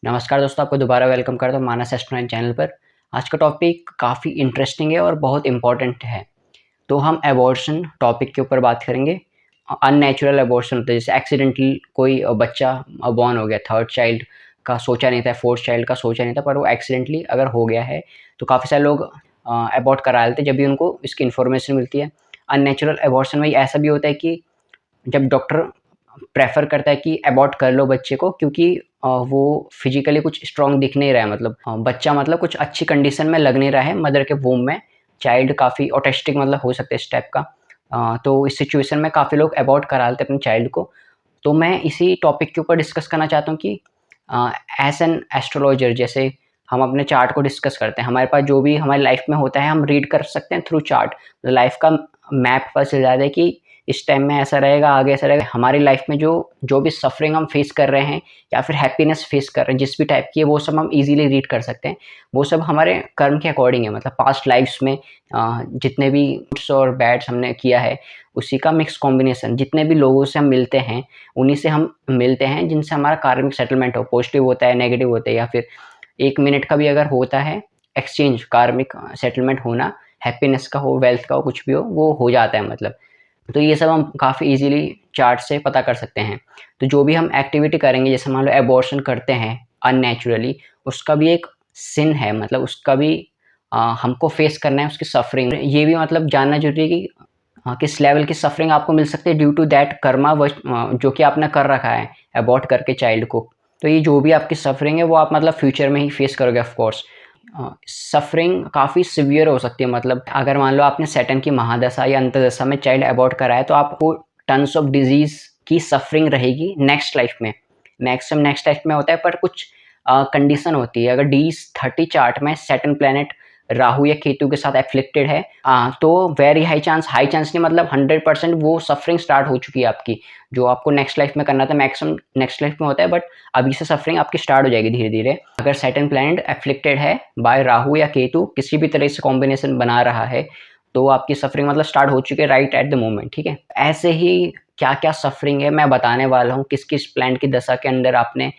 नमस्कार दोस्तों, आपको दोबारा वेलकम करता हूँ मानस एस्ट्रोनॉट चैनल पर। आज का टॉपिक काफ़ी इंटरेस्टिंग है और बहुत इम्पोर्टेंट है। तो हम एबॉर्शन टॉपिक के ऊपर बात करेंगे। अननेचुरल एबॉर्शन होता है, जैसे एक्सीडेंटली कोई बच्चा बॉर्न हो गया, थर्ड चाइल्ड का सोचा नहीं था, फोर्थ चाइल्ड का सोचा नहीं था, पर वो एक्सीडेंटली अगर हो गया है तो काफ़ी सारे लोग अबॉर्ट करा लेते हैं जब भी उनको इसकी इन्फॉर्मेशन मिलती है। अननेचुरल एबॉर्शन में ऐसा भी होता है कि जब डॉक्टर प्रेफ़र करता है कि अबॉर्ट कर लो बच्चे को, क्योंकि वो फिज़िकली कुछ स्ट्रॉन्ग दिख नहीं रहा है, मतलब बच्चा मतलब कुछ अच्छी कंडीशन में लग नहीं रहा है मदर के वूम में। चाइल्ड काफ़ी ऑटिस्टिक मतलब हो सकता है इस टाइप का। तो इस सिचुएशन में काफ़ी लोग अबॉर्ट करा लेते हैं अपने चाइल्ड को। तो मैं इसी टॉपिक के ऊपर डिस्कस करना चाहता हूँ कि एज़ एन एस्ट्रोलॉजर, जैसे हम अपने चार्ट को डिस्कस करते हैं, हमारे पास जो भी हमारी लाइफ़ में होता है हम रीड कर सकते हैं थ्रू चार्ट। लाइफ़ का मैप पता चल जाता है कि इस टाइम में ऐसा रहेगा, आगे ऐसा रहेगा। हमारी लाइफ में जो जो भी सफ़रिंग हम फेस कर रहे हैं या फिर हैप्पीनेस फेस कर रहे हैं, जिस भी टाइप की है, वो सब हम ईज़िली रीड कर सकते हैं। वो सब हमारे कर्म के अकॉर्डिंग है, मतलब पास्ट लाइफ़्स में जितने भी गुड्स और बैड्स हमने किया है, उसी का मिक्स कॉम्बिनेशन। जितने भी लोगों से हम मिलते हैं, उन्हीं से हम मिलते हैं जिनसे हमारा कार्मिक सेटलमेंट हो, पॉज़िटिव होता है, नेगेटिव होता है, या फिर 1 मिनट का भी अगर होता है एक्सचेंज, कार्मिक सेटलमेंट होना, हैप्पीनेस का हो, वेल्थ का हो, कुछ भी हो, वो हो जाता है मतलब। तो ये सब हम काफ़ी ईज़िली चार्ट से पता कर सकते हैं। तो जो भी हम एक्टिविटी करेंगे, जैसे मान लो एबॉर्शन करते हैं अननेचुरली, उसका भी एक सिन है, मतलब उसका भी हमको फेस करना है, उसकी सफ़रिंग। ये भी मतलब जानना ज़रूरी है कि किस लेवल की सफ़रिंग आपको मिल सकती है ड्यू टू दैट कर्मा जो कि आपने कर रखा है अबॉर्ट करके चाइल्ड को। तो ये जो भी आपकी सफ़रिंग है वो आप मतलब फ्यूचर में ही फेस करोगे ऑफ कोर्स। सफ़रिंग काफ़ी सीवियर हो सकती है, मतलब अगर मान लो आपने सैटर्न की महादशा या अंतर्दशा में चाइल्ड अबॉर्ट करा है तो आपको टन्स ऑफ डिज़ीज़ की सफ़रिंग रहेगी नेक्स्ट लाइफ़ में। मैक्सिमम नेक्स्ट लाइफ़ में होता है, पर कुछ कंडीशन होती है। अगर D30 चार्ट में सैटर्न प्लैनेट राहु या केतु के साथ एफ़्लिक्टेड है, तो वेरी हाई चांस नहीं, मतलब 100% वो सफ़रिंग स्टार्ट हो चुकी है आपकी। जो आपको नेक्स्ट लाइफ़ में करना था मैक्सिमम नेक्स्ट लाइफ़ में होता है, बट अभी से सफ़रिंग आपकी स्टार्ट हो जाएगी धीरे-धीरे। अगर सैटर्न प्लैनेट एफ़्लिक्टेड है बाय राहु या केतु, किसी भी तरह से कॉम्बिनेशन बना रहा है, तो आपकी सफ़रिंग मतलब स्टार्ट हो चुकी है राइट एट द मोमेंट, ठीक है? ऐसे ही क्या-क्या सफ़रिंग है मैं बताने वाला हूँ, किस-किस प्लैनेट की दशा के अंदर आपने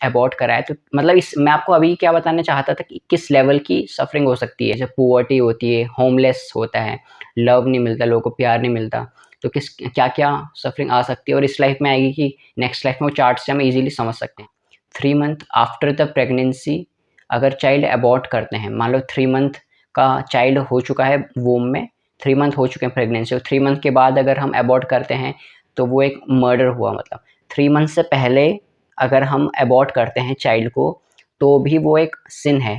अबॉर्ट करा है। तो मतलब इस मैं आपको अभी क्या बताना चाहता था कि किस लेवल की सफ़रिंग हो सकती है। जैसे पॉवर्टी होती है, होमलेस होता है, लव नहीं मिलता, लोगों को प्यार नहीं मिलता। तो क्या-क्या सफ़रिंग आ सकती है और इस लाइफ़ में आएगी कि नेक्स्ट लाइफ़ में, वो चार्ट से हम ईज़िली समझ सकते हैं। 3 मंथ आफ्टर द प्रेगनेंसी अगर चाइल्ड अबॉर्ट करते हैं, मान लो 3 मंथ का चाइल्ड हो चुका है वूम में, 3 मंथ हो चुके हैं प्रेगनेंसी, और 3 मंथ के बाद अगर हम अबॉर्ट करते हैं, तो वो एक मर्डर हुआ। मतलब 3 मंथ से पहले अगर हम अबॉर्ट करते हैं चाइल्ड को, तो भी वो एक सिन है।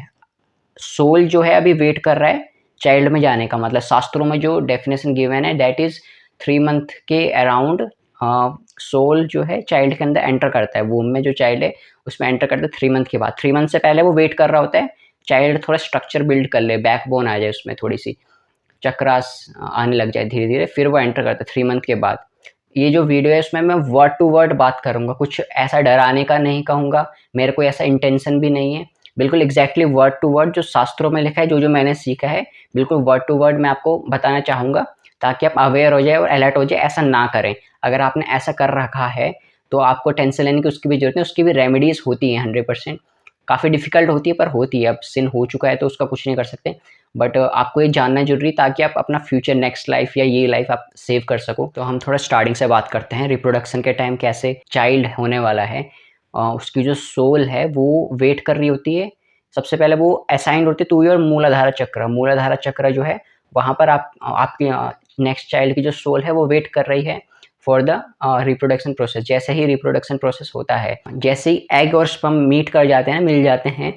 सोल जो है अभी वेट कर रहा है चाइल्ड में जाने का, मतलब शास्त्रों में जो डेफिनेशन गिवन है दैट इज़ 3 मंथ के अराउंड सोल जो है चाइल्ड के अंदर एंटर करता है, वूम में जो चाइल्ड है उसमें एंटर करता है 3 मंथ के बाद। 3 मंथ से पहले वो वेट कर रहा होता है, चाइल्ड थोड़ा स्ट्रक्चर बिल्ड कर ले, बैकबोन आ जाए उसमें, थोड़ी-सी चक्रास आने लग जाए धीरे-धीरे, फिर वो एंटर करता है 3 मंथ के बाद। ये जो वीडियो है इसमें मैं वर्ड टू वर्ड बात करूँगा, कुछ ऐसा डराने का नहीं कहूँगा, मेरा कोई ऐसा इंटेंशन भी नहीं है। बिल्कुल एग्ज़ैक्टली वर्ड टू वर्ड जो शास्त्रों में लिखा है, जो मैंने सीखा है, बिल्कुल वर्ड टू वर्ड मैं आपको बताना चाहूँगा, ताकि आप अवेयर हो जाएँ और अलर्ट हो जाएँ, ऐसा ना करें। अगर आपने ऐसा कर रखा है, तो आपको टेंशन लेने की उसकी भी ज़रूरत नहीं, उसकी भी रेमेडीज़ होती हैं 100%। काफ़ी डिफ़िकल्ट होती है, पर होती है। अब सिन हो चुका है तो उसका कुछ नहीं कर सकते। बट आपको ये जानना ज़रूरी है ताकि आप अपना फ्यूचर नेक्स्ट लाइफ़ या ये लाइफ़ आप सेव कर सको। तो हम थोड़ा स्टार्टिंग से बात करते हैं, रिप्रोडक्शन के टाइम कैसे चाइल्ड होने वाला है। उसकी जो सोल है वो वेट कर रही होती है। सबसे पहले वो असाइन्ड होती है टू योर मूलाधारा चक्र। मूलाधारा चक्र जो है वहाँ पर आपकी नेक्स्ट चाइल्ड की जो सोल है वो वेट कर रही है फॉर द रिप्रोडक्शन प्रोसेस। जैसे ही रिप्रोडक्शन प्रोसेस होता है, जैसे ही एग और स्पर्म मीट कर जाते हैं, मिल जाते हैं,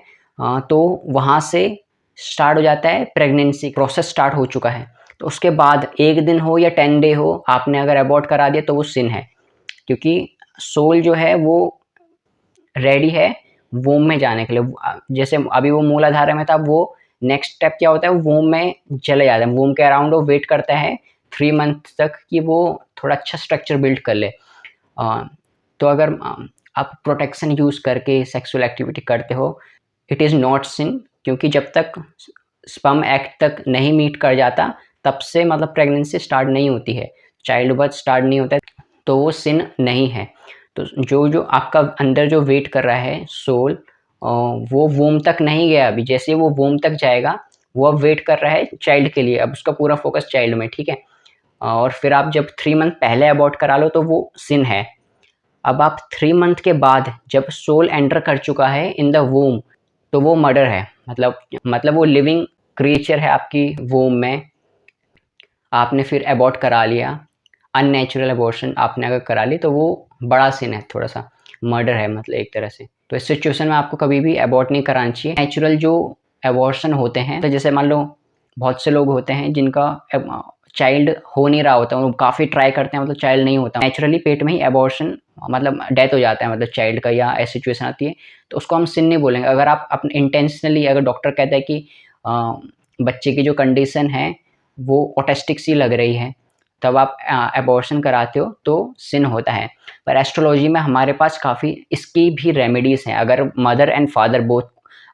तो वहाँ से स्टार्ट हो जाता है प्रेगनेंसी प्रोसेस, स्टार्ट हो चुका है। तो उसके बाद 1 दिन हो या 10 डे हो, आपने अगर अबॉर्ट करा दिया तो वो सिन है, क्योंकि सोल जो है वो रेडी है वोम में जाने के लिए। जैसे अभी वो मूलाधारा में था, वो नेक्स्ट स्टेप क्या होता है, वो वोम में चले जाता है, वोम के अराउंड वो वेट करता है 3 मंथ तक कि वो थोड़ा अच्छा स्ट्रक्चर बिल्ड कर ले। तो अगर आप प्रोटेक्शन यूज़ करके सेक्सुअल एक्टिविटी करते हो, इट इज़ नॉट सिन, क्योंकि जब तक स्पर्म एक्ट तक नहीं मीट कर जाता, तब से मतलब प्रेगनेंसी स्टार्ट नहीं होती है, चाइल्ड बर्थ स्टार्ट नहीं होता है, तो वो सिन नहीं है। तो जो जो आपका अंदर जो वेट कर रहा है सोल, वो वोम तक नहीं गया अभी। जैसे वो वोम तक जाएगा, वो अब वेट कर रहा है चाइल्ड के लिए, अब उसका पूरा फोकस चाइल्ड में, ठीक है। और फिर आप जब 3 मंथ पहले अबॉर्ट करा लो तो वो सिन है। अब आप 3 मंथ के बाद जब सोल एंटर कर चुका है इन द वोम, तो वो मर्डर है। मतलब वो लिविंग क्रिएचर है आपकी वोम में, आपने फिर अबॉर्ट करा लिया, अननेचुरल अबॉर्शन आपने अगर करा ली तो वो बड़ा सिन है, थोड़ा सा मर्डर है मतलब एक तरह से। तो इस सिचुएशन में आपको कभी भी अबॉर्ट नहीं कराना चाहिए। नेचुरल जो अबॉर्शन होते हैं, तो जैसे मान लो बहुत से लोग होते हैं जिनका चाइल्ड हो नहीं रहा होता, वो काफ़ी ट्राई करते हैं, मतलब चाइल्ड नहीं होता, नेचुरली पेट में ही अबॉर्शन मतलब डेथ हो जाता है मतलब चाइल्ड का, या ऐसी सिचुएशन आती है, तो उसको हम सिन नहीं बोलेंगे। अगर आप अपने इंटेंशनली, अगर डॉक्टर कहता है कि बच्चे की जो कंडीशन है वो ऑटिस्टिक सी लग रही है, तब आप अबॉर्शन कराते हो तो सिन होता है। पर एस्ट्रोलॉजी में हमारे पास काफ़ी इसकी भी रेमेडीज़ हैं। अगर मदर एंड फादर बोथ,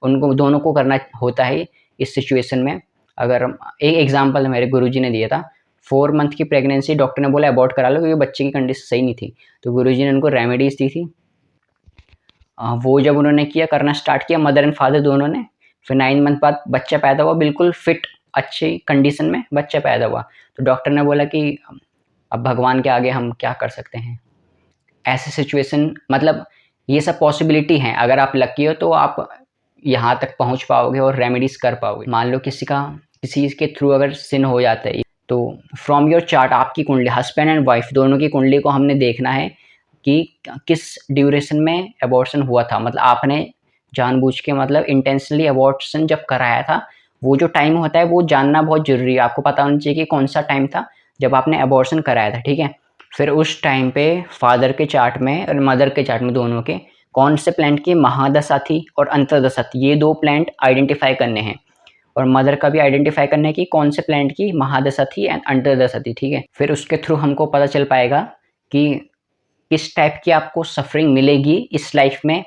उनको दोनों को करना होता है इस सिचुएशन में। अगर एक एग्जांपल मेरे गुरुजी ने दिया था, 4 मंथ की प्रेगनेंसी, डॉक्टर ने बोला अबॉर्ट करा लो क्योंकि बच्चे की कंडीशन सही नहीं थी, तो गुरुजी ने उनको रेमेडीज़ दी थी। वो जब उन्होंने किया, करना स्टार्ट किया मदर एंड फादर दोनों ने, फिर 9 मंथ बाद बच्चा पैदा हुआ, बिल्कुल फिट अच्छी कंडीशन में बच्चा पैदा हुआ। तो डॉक्टर ने बोला कि अब भगवान के आगे हम क्या कर सकते हैं। ऐसे सिचुएशन मतलब ये सब पॉसिबिलिटी हैं, अगर आप लकी हो तो आप यहाँ तक पहुँच पाओगे और रेमेडीज़ कर पाओगे। मान लो किसी के थ्रू अगर सिन हो जाता है, तो फ्रॉम योर चार्ट, आपकी कुंडली, हस्बैंड एंड वाइफ दोनों की कुंडली को हमने देखना है कि किस ड्यूरेशन में अबॉर्शन हुआ था। मतलब आपने जानबूझ के, मतलब इंटेंशनली अबॉर्शन जब कराया था, वो जो टाइम होता है वो जानना बहुत ज़रूरी है। आपको पता होना चाहिए कि कौन सा टाइम था जब आपने अबॉर्शन कराया था, ठीक है। फिर उस टाइम पे फादर के चार्ट में और मदर के चार्ट में, दोनों के, कौन से प्लैनेट की महादशा थी और अंतर्दशा थी, ये 2 प्लैनेट आइडेंटिफाई करने हैं। और मदर का भी आइडेंटिफाई करना है कि कौन से प्लैनेट की महादशा थी एंड अंतर्दशा थी, ठीक है। फिर उसके थ्रू हमको पता चल पाएगा कि किस टाइप की आपको सफरिंग मिलेगी इस लाइफ में,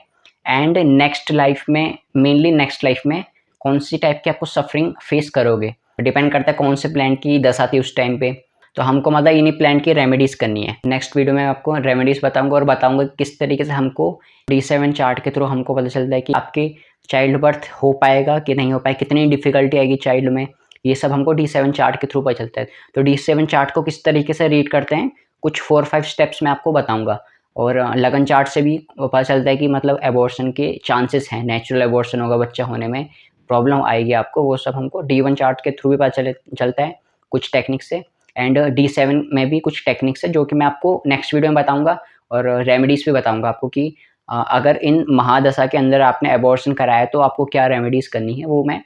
एंड नेक्स्ट लाइफ में, मेनली नेक्स्ट लाइफ में कौन सी टाइप की आपको सफरिंग फेस करोगे। डिपेंड करता है कौन से प्लैनेट की दशा थी उस टाइम पे। तो हमको मतलब इन्हीं प्लैनेट की रेमेडीज़ करनी है। नेक्स्ट वीडियो में आपको रेमेडीज़ बताऊंगा और बताऊंगा किस तरीके से हमको D7 चार्ट के थ्रू हमको पता चलता है कि आपके चाइल्ड बर्थ हो पाएगा कि नहीं हो पाएगा, कितनी डिफिकल्टी आएगी चाइल्ड में, ये सब हमको D7 चार्ट के थ्रू पता चलता है। तो D7 चार्ट को किस तरीके से रीड करते हैं, कुछ 4-5 स्टेप्स मैं आपको बताऊंगा। और लगन चार्ट से भी पता चलता है कि मतलब एबॉर्शन के चांसेस हैं, नेचुरल एबॉर्शन होगा, बच्चा होने में प्रॉब्लम आएगी आपको, वो सब हमको D1 चार्ट के थ्रू भी पता चलता है कुछ टेक्निक से। एंड D7 में भी कुछ टेक्निक्स है जो कि मैं आपको नेक्स्ट वीडियो में बताऊंगा, और रेमेडीज़ भी बताऊंगा आपको कि अगर इन महादशा के अंदर आपने एबॉर्शन कराया तो आपको क्या रेमेडीज़ करनी है, वो मैं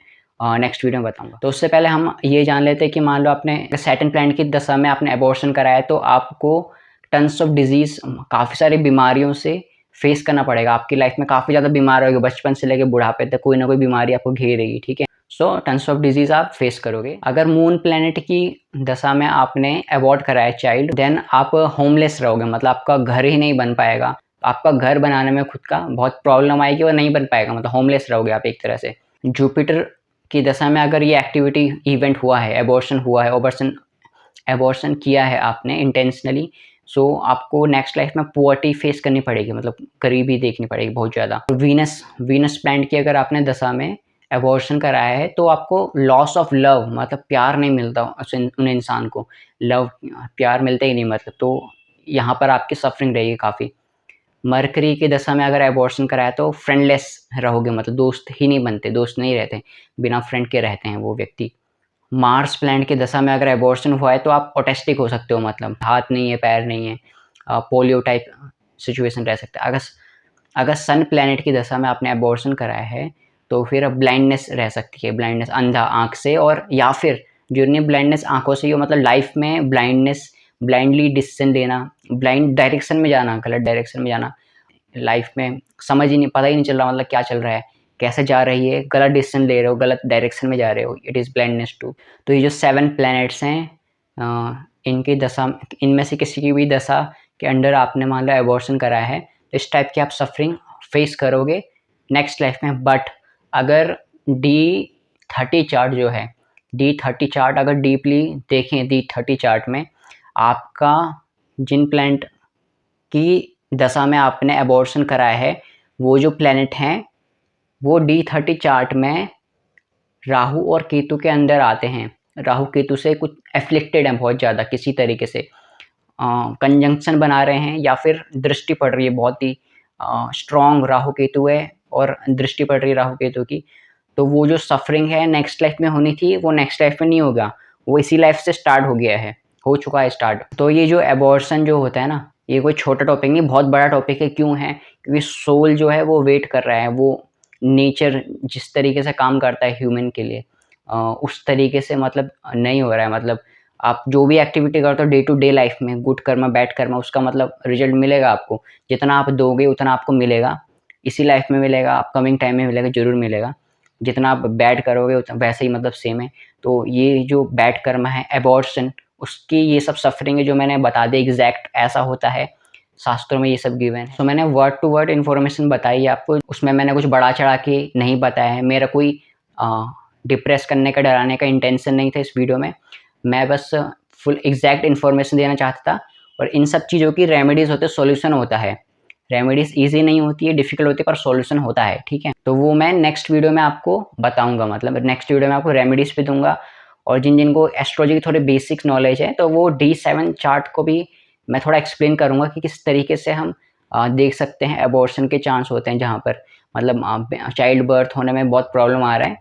नेक्स्ट वीडियो में बताऊंगा। तो उससे पहले हम ये जान लेते हैं कि मान लो आपने सैटर्न प्लैनेट की दशा में आपने एबॉर्शन कराया, तो आपको टन्स ऑफ डिजीज़, काफ़ी सारी बीमारियों से फेस करना पड़ेगा। आपकी लाइफ में काफ़ी ज़्यादा बीमार होगे, बचपन से लेकर बुढ़ापे तक कोई ना कोई बीमारी आपको घेरेगी, ठीक है। सो टन्स ऑफ डिजीज़ आप फेस करोगे। अगर मून प्लैनेट की दशा में आपने अबॉर्ट कराया चाइल्ड, देन आप होमलेस रहोगे, मतलब आपका घर ही नहीं बन पाएगा। आपका घर बनाने में खुद का बहुत प्रॉब्लम आएगी और नहीं बन पाएगा, मतलब होमलेस रहोगे आप एक तरह से। जुपिटर की दशा में अगर ये एक्टिविटी इवेंट हुआ है, एबॉर्शन हुआ है, एबॉर्शन किया है आपने इंटेंशनली, सो आपको नेक्स्ट लाइफ में पुअर्टी फेस करनी पड़ेगी, मतलब गरीबी देखनी पड़ेगी बहुत ज़्यादा। वीनस प्लैनेट की अगर आपने दशा में एबॉर्शन कराया है तो आपको लॉस ऑफ लव, मतलब प्यार नहीं मिलता उन इंसान को, प्यार मिलता ही नहीं, मतलब तो यहाँ पर आपकी सफरिंग रहेगी काफ़ी। मरकरी की दशा में अगर एबॉर्शन कराया तो फ्रेंडलेस रहोगे, मतलब दोस्त ही नहीं बनते, दोस्त नहीं रहते, बिना फ्रेंड के रहते हैं वो व्यक्ति। मार्स प्लैनेट की दशा में अगर एबॉर्शन हुआ है तो आप ऑटिस्टिक हो सकते हो, मतलब हाथ नहीं है, पैर नहीं है, पोलियो टाइप सिचुएशन रह सकता है। अगर सन प्लैनेट की दशा में आपने एबॉर्शन कराया है तो फिर ब्लाइंडनेस रह सकती है, ब्लाइंडनेस अंधा आँख से, और या फिर जिन्हें ब्लाइंडनेस आँखों से ही हो, मतलब लाइफ में ब्लाइंडनेस, ब्लाइंडली डिसीजन लेना, ब्लाइंड डायरेक्शन में जाना, गलत डायरेक्शन में जाना, लाइफ में समझ ही नहीं, पता ही नहीं चल रहा मतलब क्या चल रहा है, कैसे जा रही है, गलत डिसीजन ले रहे हो, गलत डायरेक्शन में जा रहे हो, इट इज़ ब्लाइंडनेस टू। तो ये जो 7 प्लैनेट्स हैं, इनकी दशा, इनमें से किसी की भी दशा के अंडर आपने मान लो एबॉर्शन कराया है, तो इस टाइप की आप सफरिंग फेस करोगे नेक्स्ट लाइफ में। बट अगर D30 चार्ट जो है, D30 चार्ट अगर डीपली देखें D30 चार्ट में, आपका जिन प्लैनेट की दशा में आपने एबॉर्शन कराया है, वो जो प्लैनेट हैं वो D30 चार्ट में राहु और केतु के अंदर आते हैं। राहु केतु से कुछ एफ्लिक्टेड हैं बहुत ज़्यादा, किसी तरीके से कंजंक्शन बना रहे हैं या फिर दृष्टि पड़ रही है, बहुत ही स्ट्रॉन्ग राहु केतु है और दृष्टि पड़ रही है राहु केतु की। तो वो जो सफरिंग है नेक्स्ट लाइफ में होनी थी, वो नेक्स्ट लाइफ में नहीं होगा, वो इसी लाइफ से स्टार्ट हो गया है, हो चुका है स्टार्ट। तो ये जो एबॉर्शन जो होता है ना, ये कोई छोटा टॉपिक नहीं, बहुत बड़ा टॉपिक है। क्यों है? क्योंकि सोल जो है वो वेट कर रहा है, वो नेचर जिस तरीके से काम करता है ह्यूमन के लिए उस तरीके से मतलब नहीं हो रहा है। मतलब आप जो भी एक्टिविटी करते हो डे टू डे लाइफ में, गुड कर्मा बैड कर्मा, उसका मतलब रिजल्ट मिलेगा आपको। जितना आप दोगे उतना आपको मिलेगा, इसी लाइफ में मिलेगा, अपकमिंग टाइम में मिलेगा, ज़रूर मिलेगा। जितना आप बैड करोगे वैसे ही मतलब सेम है। तो ये जो बैड कर्मा है एबॉर्शन, उसकी ये सब सफरिंग है जो मैंने बता दी, एग्जैक्ट ऐसा होता है, शास्त्रों में ये सब गिवन है। तो मैंने वर्ड टू वर्ड इन्फॉर्मेशन बताई आपको, उसमें मैंने कुछ बढ़ा चढ़ा के नहीं बताया है। मेरा कोई डिप्रेस करने का, डराने का इंटेंशन नहीं था इस वीडियो में। मैं बस फुल एग्जैक्ट इन्फॉर्मेशन देना चाहता था। और इन सब चीज़ों की रेमेडीज़ होते, सॉल्यूशन होता है। रेमेडीज़ ईजी नहीं होती है, डिफिकल्ट होती है, पर सॉल्यूशन होता है, ठीक है। तो वो मैं नेक्स्ट वीडियो में आपको बताऊंगा, मतलब नेक्स्ट वीडियो में आपको रेमेडीज़ भी दूंगा। और जिनको एस्ट्रोलॉजी की थोड़ी बेसिक नॉलेज है, तो वो D7 चार्ट को भी मैं थोड़ा एक्सप्लेन करूंगा कि किस तरीके से हम देख सकते हैं एबॉर्शन के चांस होते हैं, जहाँ पर मतलब चाइल्ड बर्थ होने में बहुत प्रॉब्लम आ रहा है।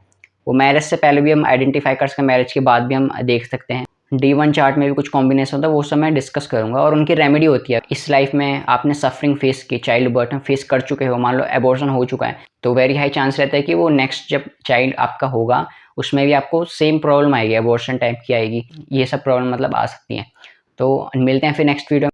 वो मैरिज से पहले भी हम आइडेंटिफाई कर सकते हैं, मैरिज के बाद भी हम देख सकते हैं। D1 चार्ट में भी कुछ कॉम्बिनेशन होता है, वो सब मैं डिस्कस करूंगा। और उनकी रेमेडी होती है। इस लाइफ में आपने सफरिंग फेस की, चाइल्ड बर्थ में फेस कर चुके हो, मान लो एबॉर्शन हो चुका है, तो वेरी हाई चांस रहता है कि वो नेक्स्ट जब चाइल्ड आपका होगा उसमें भी आपको सेम प्रॉब्लम आएगी, एबॉर्शन टाइप की आएगी। ये सब प्रॉब्लम मतलब आ सकती हैं। तो मिलते हैं फिर नेक्स्ट वीडियो में।